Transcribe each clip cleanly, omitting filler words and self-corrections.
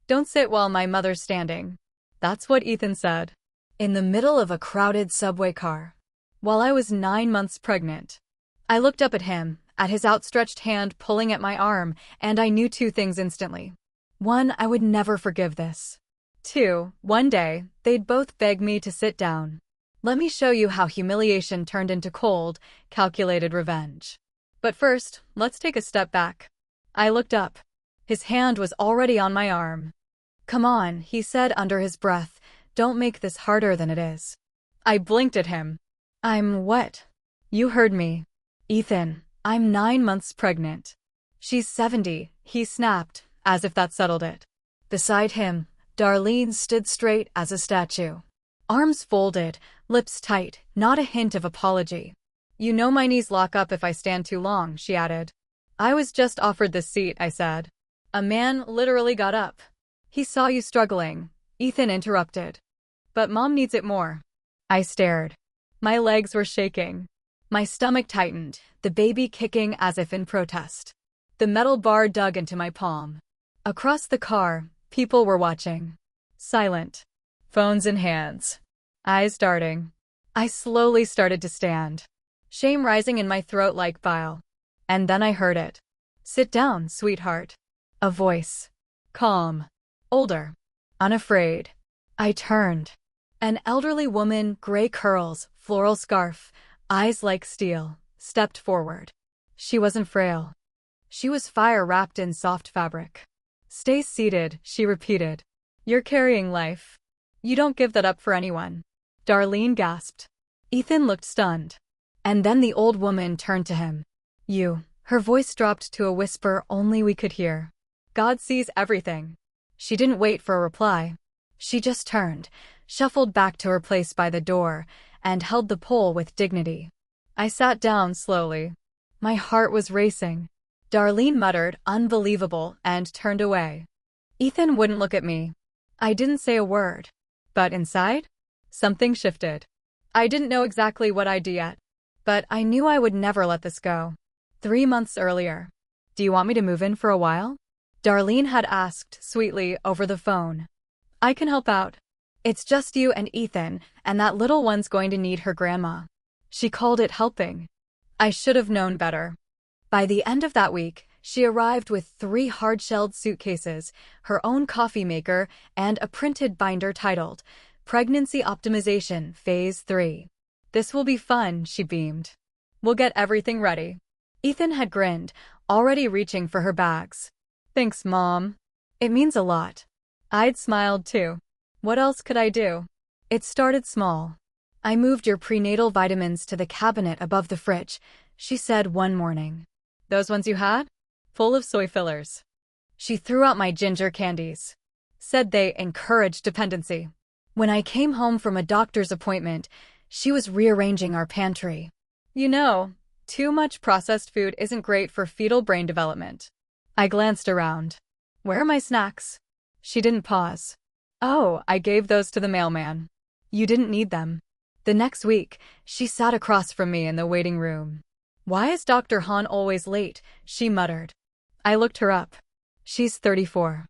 Don't sit while my mother's standing. That's what Ethan said. In the middle of a crowded subway car. While I was 9 months pregnant. I looked up at him, at his outstretched hand pulling at my arm, and I knew 2 things instantly. 1, I would never forgive this. 2, one day, they'd both beg me to sit down. Let me show you how humiliation turned into cold, calculated revenge. But first, let's take a step back. I looked up. His hand was already on my arm. Come on, he said under his breath, don't make this harder than it is. I blinked at him. I'm what? You heard me. Ethan, I'm 9 months pregnant. She's 70, he snapped, as if that settled it. Beside him, Darlene stood straight as a statue. Arms folded, lips tight, not a hint of apology. You know my knees lock up if I stand too long, she added. I was just offered this seat, I said. A man literally got up. He saw you struggling, Ethan interrupted. But Mom needs it more. I stared. My legs were shaking. My stomach tightened, the baby kicking as if in protest. The metal bar dug into my palm. Across the car, people were watching. Silent. Phones in hands. Eyes darting. I slowly started to stand. Shame rising in my throat like bile. And then I heard it. Sit down, sweetheart. A voice. Calm. Older. Unafraid. I turned. An elderly woman, gray curls, floral scarf, eyes like steel, stepped forward. She wasn't frail. She was fire wrapped in soft fabric. Stay seated, she repeated. You're carrying life. You don't give that up for anyone. Darlene gasped. Ethan looked stunned. And then the old woman turned to him. You. Her voice dropped to a whisper only we could hear. God sees everything. She didn't wait for a reply. She just turned, shuffled back to her place by the door, and held the pole with dignity. I sat down slowly. My heart was racing. Darlene muttered, unbelievable, and turned away. Ethan wouldn't look at me. I didn't say a word. But inside, something shifted. I didn't know exactly what I'd do yet, but I knew I would never let this go. 3 months earlier. Do you want me to move in for a while? Darlene had asked, sweetly, over the phone. I can help out. It's just you and Ethan, and that little one's going to need her grandma. She called it helping. I should have known better. By the end of that week, she arrived with 3 hard-shelled suitcases, her own coffee maker, and a printed binder titled, Pregnancy Optimization Phase 3. This will be fun, she beamed. We'll get everything ready. Ethan had grinned, already reaching for her bags. Thanks, Mom. It means a lot. I'd smiled too. What else could I do? It started small. I moved your prenatal vitamins to the cabinet above the fridge, she said one morning. Those ones you had? Full of soy fillers. She threw out my ginger candies. Said they encouraged dependency. When I came home from a doctor's appointment, she was rearranging our pantry. You know, too much processed food isn't great for fetal brain development. I glanced around. Where are my snacks? She didn't pause. Oh, I gave those to the mailman. You didn't need them. The next week, she sat across from me in the waiting room. Why is Dr. Han always late? She muttered. I looked her up. She's 34.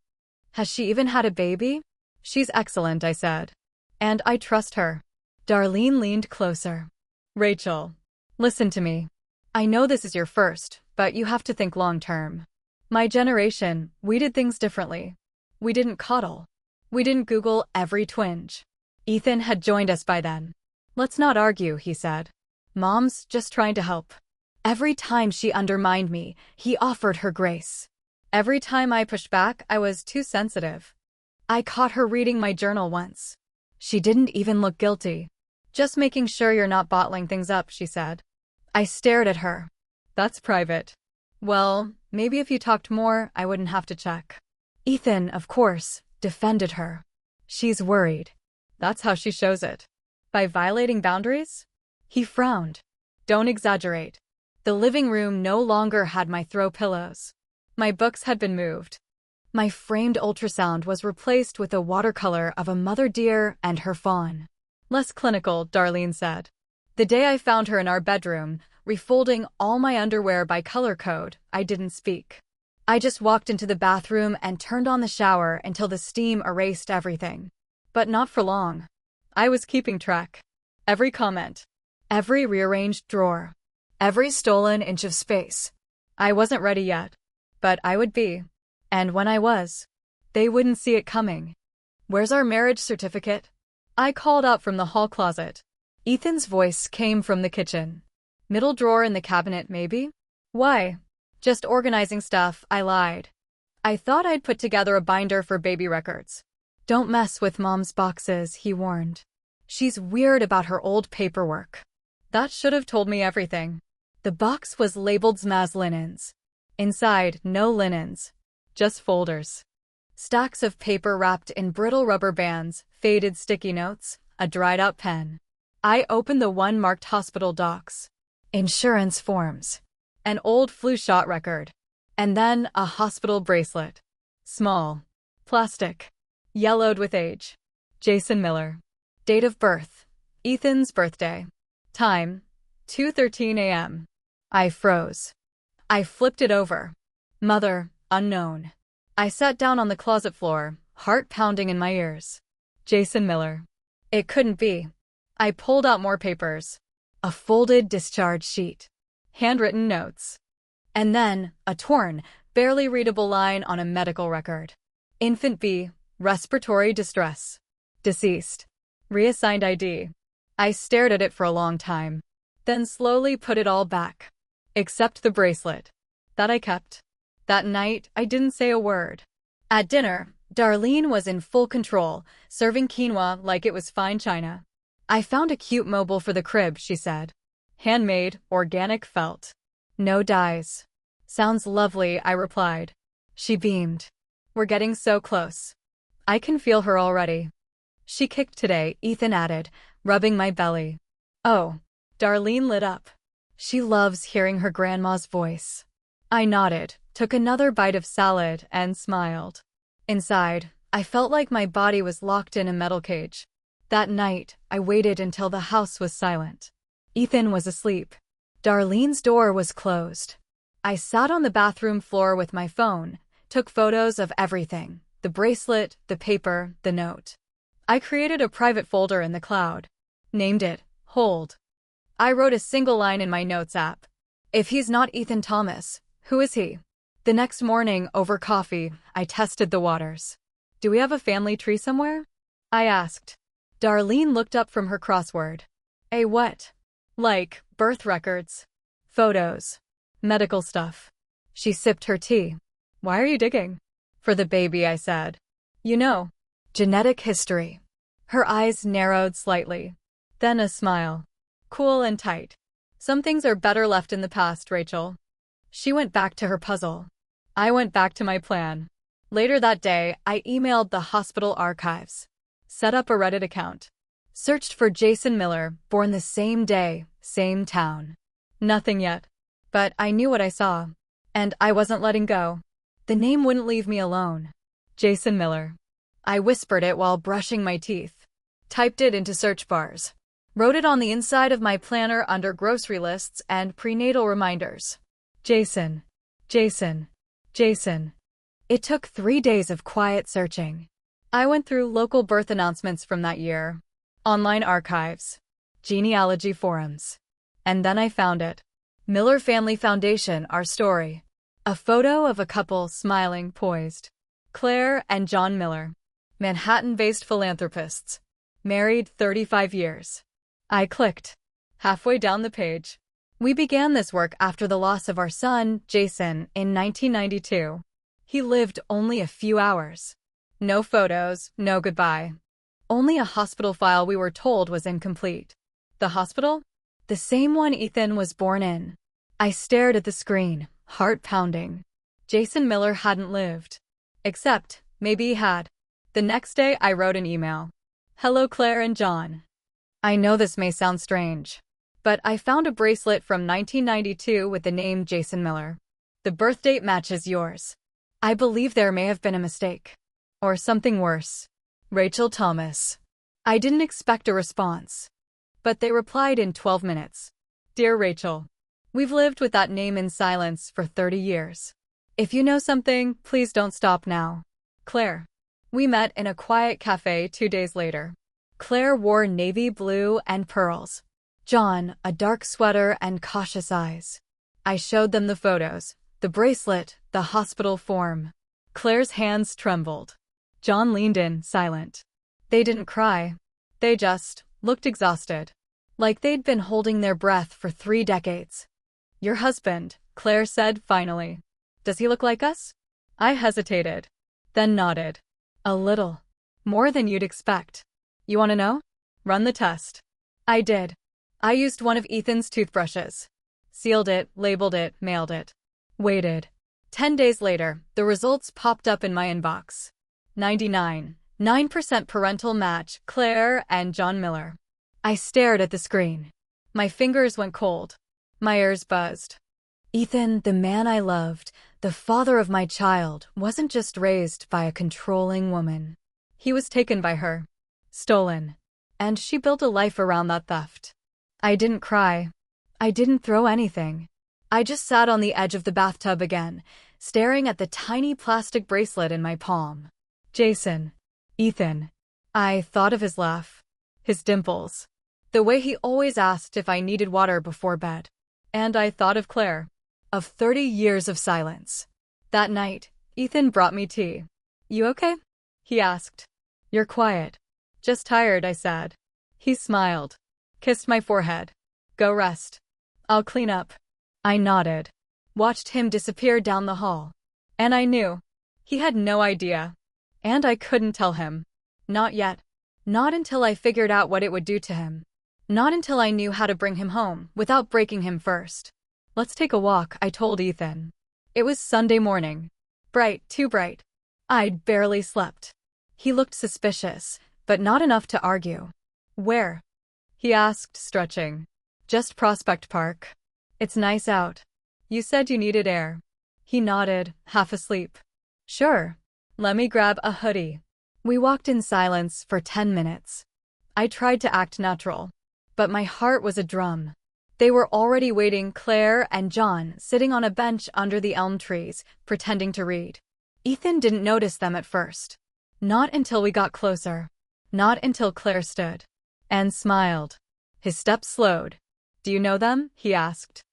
Has she even had a baby? She's excellent, I said. And I trust her. Darlene leaned closer. Rachel, listen to me. I know this is your first, but you have to think long term. My generation, we did things differently. We didn't coddle. We didn't Google every twinge. Ethan had joined us by then. Let's not argue, he said. Mom's just trying to help. Every time she undermined me, he offered her grace. Every time I pushed back, I was too sensitive. I caught her reading my journal once. She didn't even look guilty. Just making sure you're not bottling things up, she said. I stared at her. That's private. Well, maybe if you talked more, I wouldn't have to check. Ethan, of course, defended her. She's worried. That's how she shows it. By violating boundaries? He frowned. Don't exaggerate. The living room no longer had my throw pillows. My books had been moved. My framed ultrasound was replaced with a watercolor of a mother deer and her fawn. Less clinical, Darlene said. The day I found her in our bedroom, refolding all my underwear by color code, I didn't speak. I just walked into the bathroom and turned on the shower until the steam erased everything. But not for long. I was keeping track. Every comment. Every rearranged drawer. Every stolen inch of space. I wasn't ready yet. But I would be. And when I was, they wouldn't see it coming. "Where's our marriage certificate?" I called out from the hall closet. Ethan's voice came from the kitchen. "Middle drawer in the cabinet, maybe?" "Why?" "Just organizing stuff," I lied. "I thought I'd put together a binder for baby records." "Don't mess with Mom's boxes," he warned. "She's weird about her old paperwork." That should have told me everything. The box was labeled Zmaz linens. Inside, no linens. Just folders. Stacks of paper wrapped in brittle rubber bands, faded sticky notes, a dried-out pen. I opened the one marked hospital docs. Insurance forms. An old flu shot record. And then a hospital bracelet. Small. Plastic. Yellowed with age. Jason Miller. Date of birth. Ethan's birthday. Time. 2:13 a.m. I froze. I flipped it over. Mother, unknown. I sat down on the closet floor, heart pounding in my ears. Jason Miller. It couldn't be. I pulled out more papers. A folded discharge sheet. Handwritten notes. And then, a torn, barely readable line on a medical record. Infant B, respiratory distress. Deceased. Reassigned ID. I stared at it for a long time, then slowly put it all back. Except the bracelet. That I kept. That night, I didn't say a word. At dinner, Darlene was in full control, serving quinoa like it was fine china. "I found a cute mobile for the crib," she said. "Handmade, organic felt. No dyes." "Sounds lovely," I replied. She beamed. "We're getting so close. I can feel her already." "She kicked today," Ethan added, rubbing my belly. "Oh." Darlene lit up. She loves hearing her grandma's voice. I nodded, took another bite of salad, and smiled. Inside, I felt like my body was locked in a metal cage. That night, I waited until the house was silent. Ethan was asleep. Darlene's door was closed. I sat on the bathroom floor with my phone, took photos of everything, the bracelet, the paper, the note. I created a private folder in the cloud. Named it, Hold. I wrote a single line in my notes app. If he's not Ethan Thomas, who is he? The next morning, over coffee, I tested the waters. "Do we have a family tree somewhere?" I asked. Darlene looked up from her crossword. "A what?" "Like, birth records. Photos. Medical stuff." She sipped her tea. "Why are you digging?" "For the baby," I said. "You know, genetic history." Her eyes narrowed slightly. Then a smile. Cool and tight. "Some things are better left in the past, Rachel." She went back to her puzzle. I went back to my plan. Later that day, I emailed the hospital archives. Set up a Reddit account. Searched for Jason Miller, born the same day, same town. Nothing yet. But I knew what I saw. And I wasn't letting go. The name wouldn't leave me alone. Jason Miller. I whispered it while brushing my teeth. Typed it into search bars. Wrote it on the inside of my planner under grocery lists and prenatal reminders. Jason. Jason. Jason. It took 3 days of quiet searching. I went through local birth announcements from that year, online archives, genealogy forums. And then I found it. Miller Family Foundation, our story. A photo of a couple smiling, poised. Claire and John Miller. Manhattan-based philanthropists. Married 35 years. I clicked. Halfway down the page. We began this work after the loss of our son, Jason, in 1992. He lived only a few hours. No photos, no goodbye. Only a hospital file we were told was incomplete. The hospital? The same one Ethan was born in. I stared at the screen, heart pounding. Jason Miller hadn't lived. Except, maybe he had. The next day I wrote an email. "Hello Claire and John. I know this may sound strange, but I found a bracelet from 1992 with the name Jason Miller. The birth date matches yours. I believe there may have been a mistake. Or something worse. Rachel Thomas." I didn't expect a response. But they replied in 12 minutes. "Dear Rachel, we've lived with that name in silence for 30 years. If you know something, please don't stop now. Claire. We met in a quiet cafe 2 days later. Claire wore navy blue and pearls. John, a dark sweater and cautious eyes. I showed them the photos, the bracelet, the hospital form. Claire's hands trembled. John leaned in, silent. They didn't cry. They just looked exhausted. Like they'd been holding their breath for 3 decades. Your husband, Claire said finally. Does he look like us? I hesitated, then nodded. A little. More than you'd expect. You want to know? Run the test. I did. I used one of Ethan's toothbrushes. Sealed it, labeled it, mailed it. Waited. 10 days later, the results popped up in my inbox. 99.9% parental match, Claire and John Miller. I stared at the screen. My fingers went cold. My ears buzzed. Ethan, the man I loved, the father of my child, wasn't just raised by a controlling woman. He was taken by her. Stolen. And she built a life around that theft. I didn't cry. I didn't throw anything. I just sat on the edge of the bathtub again, staring at the tiny plastic bracelet in my palm. Jason. Ethan. I thought of his laugh. His dimples. The way he always asked if I needed water before bed. And I thought of Claire. Of 30 years of silence. That night, Ethan brought me tea. You okay? He asked. You're quiet. Just tired, I said. He smiled. Kissed my forehead. Go rest. I'll clean up. I nodded. Watched him disappear down the hall. And I knew. He had no idea. And I couldn't tell him. Not yet. Not until I figured out what it would do to him. Not until I knew how to bring him home, without breaking him first. Let's take a walk, I told Ethan. It was Sunday morning. Bright, too bright. I'd barely slept. He looked suspicious, but not enough to argue. Where? He asked, stretching. Just Prospect Park. It's nice out. You said you needed air. He nodded, half asleep. Sure. Let me grab a hoodie. We walked in silence for 10 minutes. I tried to act natural. But my heart was a drum. They were already waiting, Claire and John, sitting on a bench under the elm trees, pretending to read. Ethan didn't notice them at first. Not until we got closer. Not until Claire stood. And smiled. His steps slowed. Do you know them? He asked.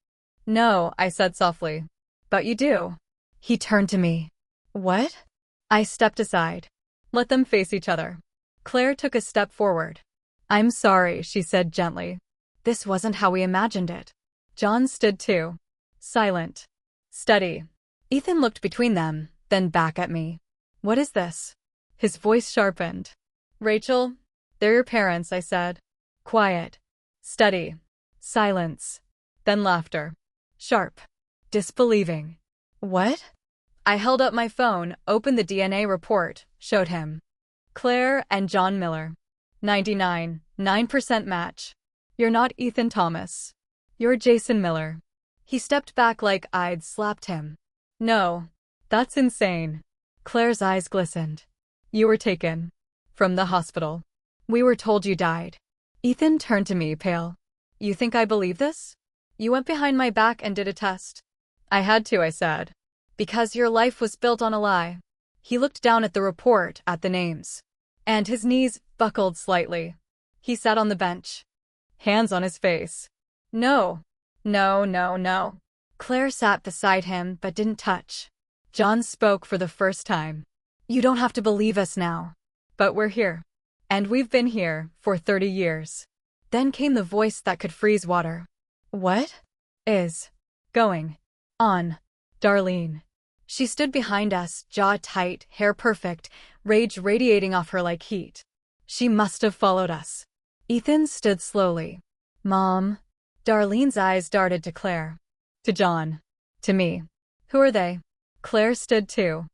No, I said softly. But you do. He turned to me. What? I stepped aside. Let them face each other. Claire took a step forward. I'm sorry, she said gently. This wasn't how we imagined it. John stood too. Silent. Steady. Ethan looked between them, then back at me. What is this? His voice sharpened. Rachel, they're your parents, I said. Quiet. Steady. Silence. Then laughter. Sharp. Disbelieving. What? I held up my phone, opened the DNA report, showed him. Claire and John Miller. 99.9% match. You're not Ethan Thomas. You're Jason Miller. He stepped back like I'd slapped him. No. That's insane. Claire's eyes glistened. You were taken. From the hospital. We were told you died. Ethan turned to me, pale. You think I believe this? You went behind my back and did a test. I had to, I said. Because your life was built on a lie. He looked down at the report, at the names. And his knees buckled slightly. He sat on the bench. Hands on his face. No. No, no, no. Claire sat beside him but didn't touch. John spoke for the first time. You don't have to believe us now. But we're here. And we've been here for 30 years. Then came the voice that could freeze water. What is going on, Darlene? She stood behind us, jaw tight, hair perfect, rage radiating off her like heat. She must have followed us. Ethan stood slowly. Mom. Darlene's eyes darted to Claire. To John. To me. Who are they? Claire stood too.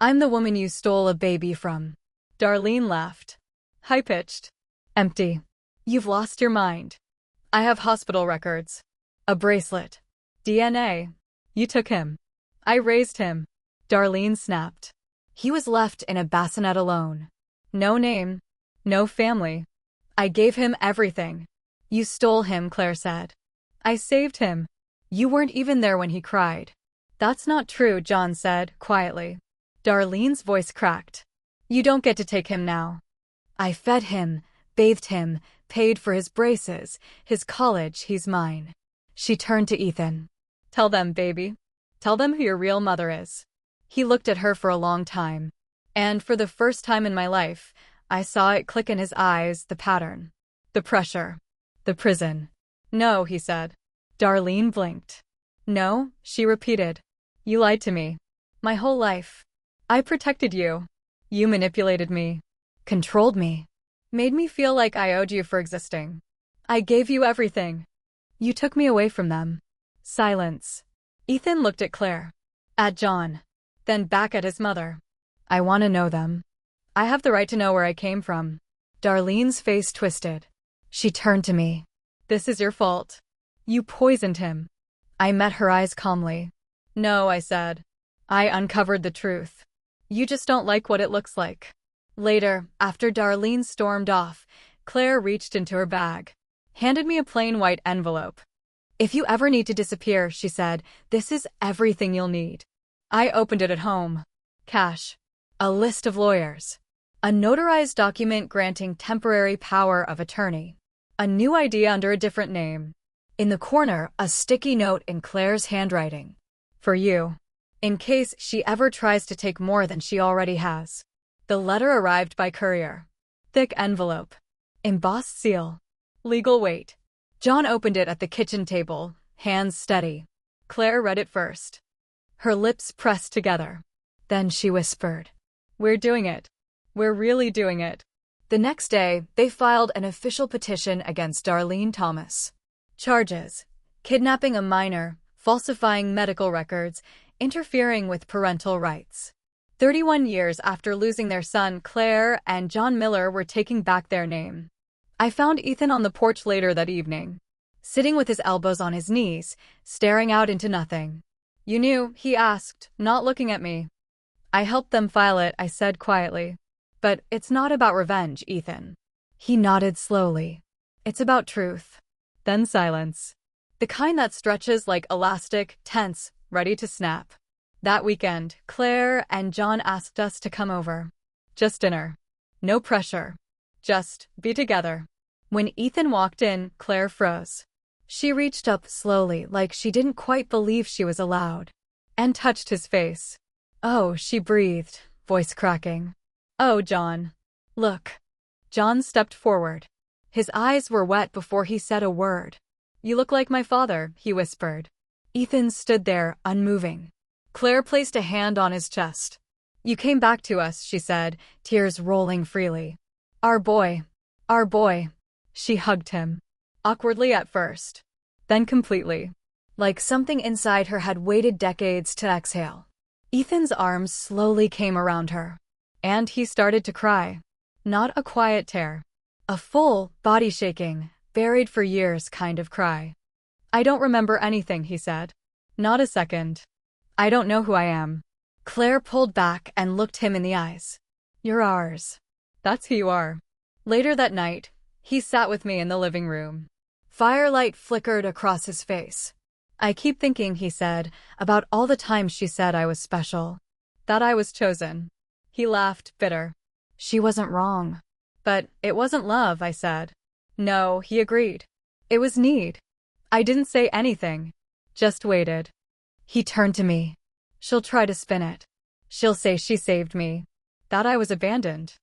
I'm the woman you stole a baby from. Darlene laughed. High-pitched. Empty. You've lost your mind. I have hospital records. A bracelet. DNA. You took him. I raised him. Darlene snapped. He was left in a bassinet alone. No name. No family. I gave him everything. You stole him, Claire said. I saved him. You weren't even there when he cried. That's not true, John said, quietly. Darlene's voice cracked. You don't get to take him now. I fed him, bathed him, paid for his braces, his college, he's mine. She turned to Ethan. Tell them, baby. Tell them who your real mother is. He looked at her for a long time. And for the first time in my life, I saw it click in his eyes, the pattern. The pressure. The prison. No, he said. Darlene blinked. No, she repeated. You lied to me. My whole life. I protected you. You manipulated me. Controlled me. Made me feel like I owed you for existing. I gave you everything. You took me away from them. Silence. Ethan looked at Claire. At John. Then back at his mother. I want to know them. I have the right to know where I came from. Darlene's face twisted. She turned to me. This is your fault. You poisoned him. I met her eyes calmly. No, I said. I uncovered the truth. You just don't like what it looks like. Later, after Darlene stormed off, Claire reached into her bag. Handed me a plain white envelope. If you ever need to disappear, she said, this is everything you'll need. I opened it at home. Cash. A list of lawyers. A notarized document granting temporary power of attorney. A new ID under a different name. In the corner, a sticky note in Claire's handwriting. For you. In case she ever tries to take more than she already has. The letter arrived by courier. Thick envelope. Embossed seal. Legal weight. John opened it at the kitchen table, hands steady. Claire read it first. Her lips pressed together. Then she whispered. We're doing it. We're really doing it. The next day, they filed an official petition against Darlene Thomas. Charges: kidnapping a minor, falsifying medical records, interfering with parental rights. 31 years after losing their son, Claire and John Miller were taking back their name. I found Ethan on the porch later that evening, sitting with his elbows on his knees, staring out into nothing. You knew, he asked, not looking at me. I helped them file it, I said quietly. But it's not about revenge, Ethan. He nodded slowly. It's about truth. Then silence. The kind that stretches like elastic, tense, ready to snap. That weekend, Claire and John asked us to come over. Just dinner. No pressure. Just be together. When Ethan walked in, Claire froze. She reached up slowly, like she didn't quite believe she was allowed, and touched his face. Oh, she breathed, voice cracking. Oh, John. Look. John stepped forward. His eyes were wet before he said a word. You look like my father, he whispered. Ethan stood there, unmoving. Claire placed a hand on his chest. You came back to us, she said, tears rolling freely. Our boy. Our boy. She hugged him. Awkwardly at first. Then completely. Like something inside her had waited decades to exhale. Ethan's arms slowly came around her. And he started to cry. Not a quiet tear. A full, body-shaking, buried for years kind of cry. I don't remember anything, he said. Not a second. I don't know who I am. Claire pulled back and looked him in the eyes. You're ours. That's who you are. Later that night, he sat with me in the living room. Firelight flickered across his face. I keep thinking, he said, about all the times she said I was special. That I was chosen. He laughed, bitter. She wasn't wrong. But it wasn't love, I said. No, he agreed. It was need. I didn't say anything. Just waited. He turned to me. She'll try to spin it. She'll say she saved me. That I was abandoned.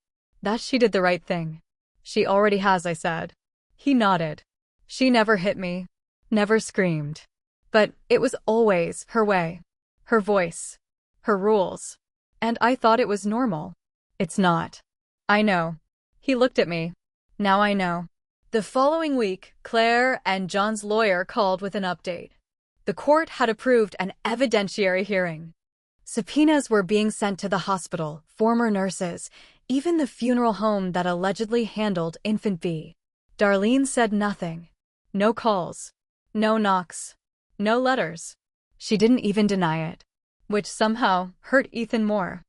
That she did the right thing. She already has, I said. He nodded. She never hit me. Never screamed. But it was always her way. Her voice. Her rules. And I thought it was normal. It's not. I know. He looked at me. Now I know. The following week, Claire and John's lawyer called with an update. The court had approved an evidentiary hearing. Subpoenas were being sent to the hospital, former nurses, even the funeral home that allegedly handled infant B. Darlene said nothing. No calls. No knocks. No letters. She didn't even deny it. Which somehow hurt Ethan more.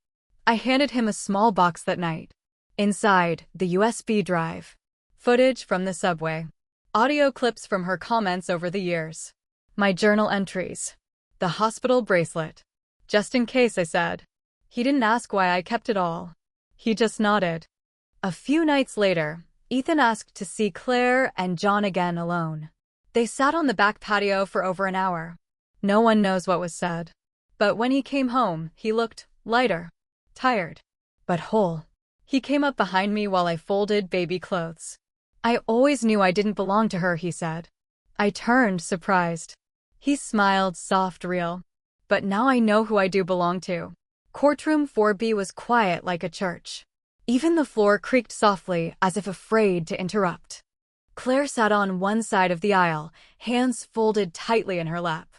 I handed him a small box that night. Inside, the USB drive. Footage from the subway. Audio clips from her comments over the years. My journal entries. The hospital bracelet. Just in case, I said. He didn't ask why I kept it all. He just nodded. A few nights later, Ethan asked to see Claire and John again alone. They sat on the back patio for over an hour. No one knows what was said. But when he came home, he looked lighter, tired, but whole. He came up behind me while I folded baby clothes. I always knew I didn't belong to her, he said. I turned, surprised. He smiled, soft, real. But now I know who I do belong to. Courtroom 4B was quiet like a church. Even the floor creaked softly, as if afraid to interrupt. Claire sat on one side of the aisle, hands folded tightly in her lap.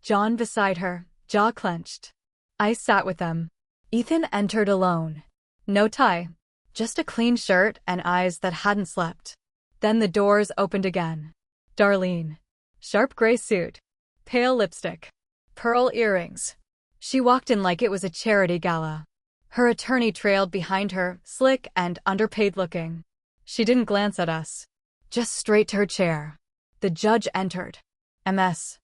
John beside her, jaw clenched. I sat with them. Ethan entered alone. No tie, just a clean shirt and eyes that hadn't slept. Then the doors opened again. Darlene. Sharp gray suit. Pale lipstick. Pearl earrings. She walked in like it was a charity gala. Her attorney trailed behind her, slick and underpaid looking. She didn't glance at us. Just straight to her chair. The judge entered. MS.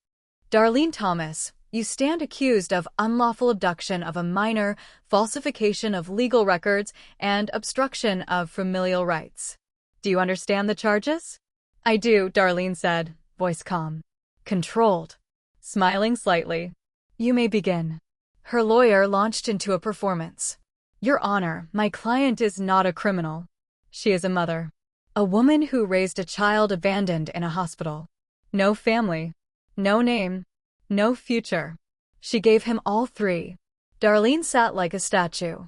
Darlene Thomas, you stand accused of unlawful abduction of a minor, falsification of legal records, and obstruction of familial rights. Do you understand the charges? I do, Darlene said, voice calm. Controlled. Smiling slightly. You may begin. Her lawyer launched into a performance. Your Honor, my client is not a criminal. She is a mother. A woman who raised a child abandoned in a hospital. No family. No name. No future. She gave him all three. Darlene sat like a statue.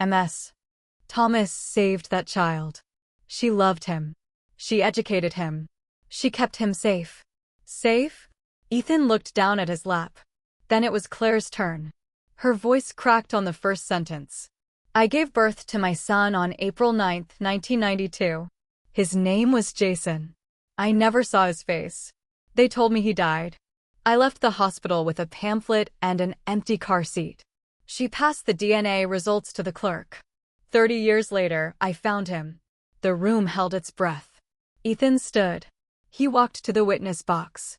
MS. Thomas saved that child. She loved him. She educated him. She kept him safe. Safe? Ethan looked down at his lap. Then it was Claire's turn. Her voice cracked on the first sentence. I gave birth to my son on April 9, 1992. His name was Jason. I never saw his face. They told me he died. I left the hospital with a pamphlet and an empty car seat. She passed the DNA results to the clerk. 30 years later, I found him. The room held its breath. Ethan stood. He walked to the witness box.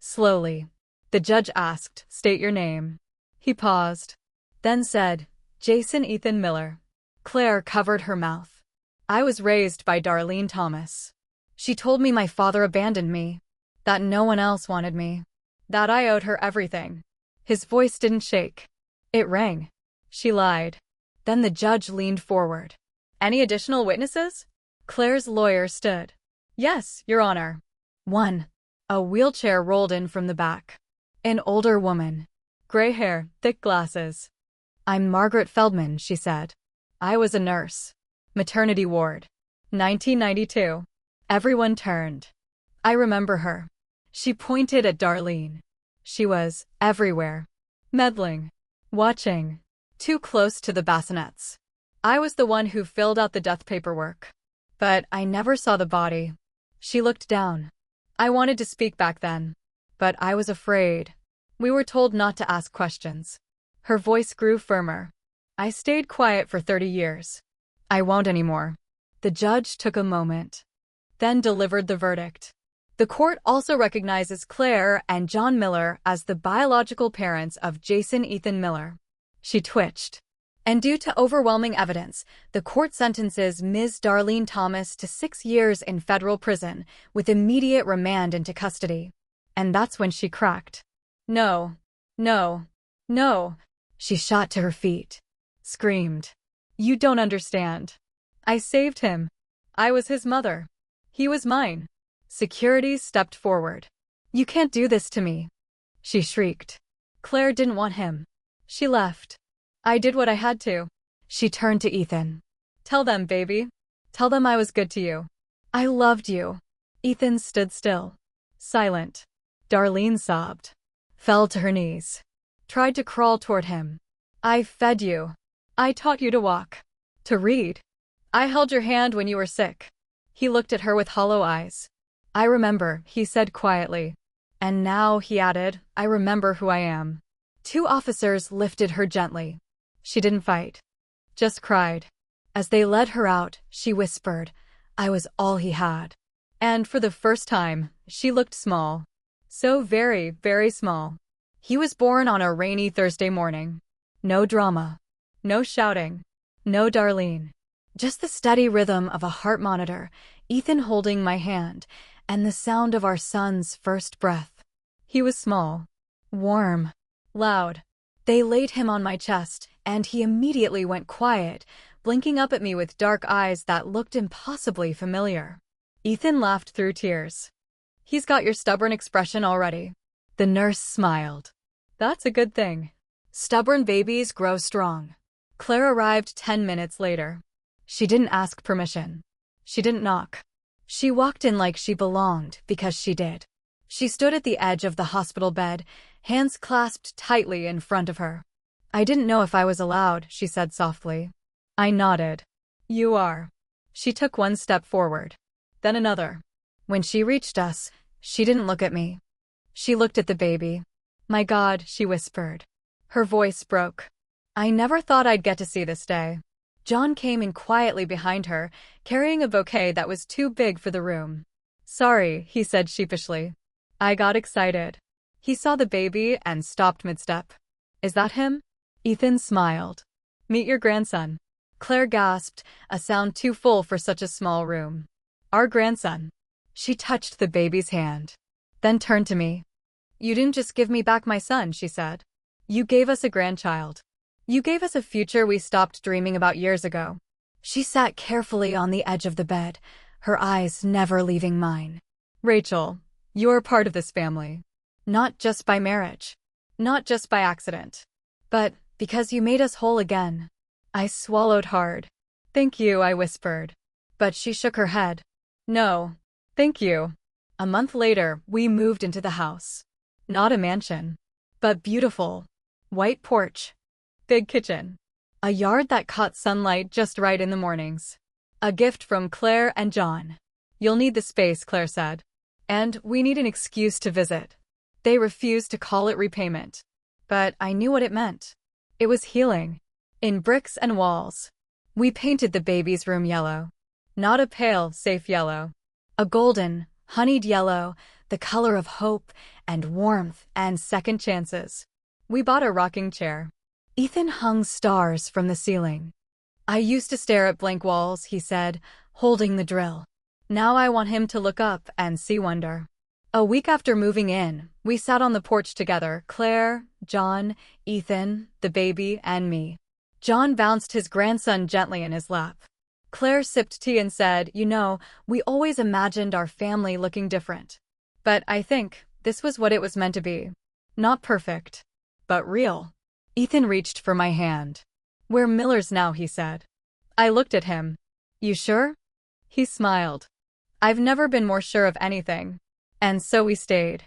Slowly. The judge asked, state your name. He paused. Then said, Jason Ethan Miller. Claire covered her mouth. I was raised by Darlene Thomas. She told me my father abandoned me. That no one else wanted me. That I owed her everything. His voice didn't shake. It rang. She lied. Then the judge leaned forward. Any additional witnesses? Claire's lawyer stood. Yes, Your Honor. 1. A wheelchair rolled in from the back. An older woman. Gray hair, thick glasses. I'm Margaret Feldman, she said. I was a nurse. Maternity ward. 1992. Everyone turned. I remember her. She pointed at Darlene. She was everywhere. Meddling. Watching. Too close to the bassinets. I was the one who filled out the death paperwork. But I never saw the body. She looked down. I wanted to speak back then. But I was afraid. We were told not to ask questions. Her voice grew firmer. I stayed quiet for 30 years. I won't anymore. The judge took a moment. Then delivered the verdict. The court also recognizes Claire and John Miller as the biological parents of Jason Ethan Miller. She twitched. And due to overwhelming evidence, the court sentences Ms. Darlene Thomas to 6 years in federal prison with immediate remand into custody. And that's when she cracked. No. No. No. She shot to her feet. Screamed. You don't understand. I saved him. I was his mother. He was mine. Security stepped forward. You can't do this to me. She shrieked. Claire didn't want him. She left. I did what I had to. She turned to Ethan. Tell them, baby. Tell them I was good to you. I loved you. Ethan stood still. Silent. Darlene sobbed. Fell to her knees. Tried to crawl toward him. I fed you. I taught you to walk. To read. I held your hand when you were sick. He looked at her with hollow eyes. I remember, he said quietly. And now, he added, I remember who I am. 2 officers lifted her gently. She didn't fight. Just cried. As they led her out, she whispered, I was all he had. And for the first time, she looked small. So very, very small. He was born on a rainy Thursday morning. No drama. No shouting. No Darlene. Just the steady rhythm of a heart monitor, Ethan holding my hand, and the sound of our son's first breath. He was small. Warm. Loud. They laid him on my chest, and he immediately went quiet, blinking up at me with dark eyes that looked impossibly familiar. Ethan laughed through tears. "He's got your stubborn expression already." The nurse smiled. "That's a good thing. Stubborn babies grow strong." Claire arrived 10 minutes later. She didn't ask permission. She didn't knock. She walked in like she belonged because she did. She stood at the edge of the hospital bed, hands clasped tightly in front of her. "I didn't know if I was allowed," she said softly. I nodded. "You are." She took one step forward, then another. When she reached us, she didn't look at me. She looked at the baby. "My God," she whispered. Her voice broke. "I never thought I'd get to see this day." John came in quietly behind her, carrying a bouquet that was too big for the room. "Sorry," he said sheepishly. I got excited. He saw the baby and stopped mid-step. "Is that him?" Ethan smiled. "Meet your grandson." Claire gasped, a sound too full for such a small room. "Our grandson." She touched the baby's hand, then turned to me. "You didn't just give me back my son," she said. "You gave us a grandchild. You gave us a future we stopped dreaming about years ago." She sat carefully on the edge of the bed, her eyes never leaving mine. "Rachel, you're part of this family. Not just by marriage. Not just by accident. But because you made us whole again." I swallowed hard. "Thank you," I whispered. But she shook her head. "No, thank you." A month later, we moved into the house. Not a mansion, but beautiful. White porch. Big kitchen. A yard that caught sunlight just right in the mornings. A gift from Claire and John. "You'll need the space," Claire said. "And we need an excuse to visit." They refused to call it repayment. But I knew what it meant. It was healing. In bricks and walls. We painted the baby's room yellow. Not a pale, safe yellow. A golden, honeyed yellow, the color of hope and warmth and second chances. We bought a rocking chair. Ethan hung stars from the ceiling. "I used to stare at blank walls," he said, holding the drill. "Now I want him to look up and see wonder." A week after moving in, we sat on the porch together, Claire, John, Ethan, the baby, and me. John bounced his grandson gently in his lap. Claire sipped tea and said, "You know, we always imagined our family looking different. But I think this was what it was meant to be. Not perfect, but real." Ethan reached for my hand. "We're Millers now," he said. I looked at him. "You sure?" He smiled. "I've never been more sure of anything." And so we stayed.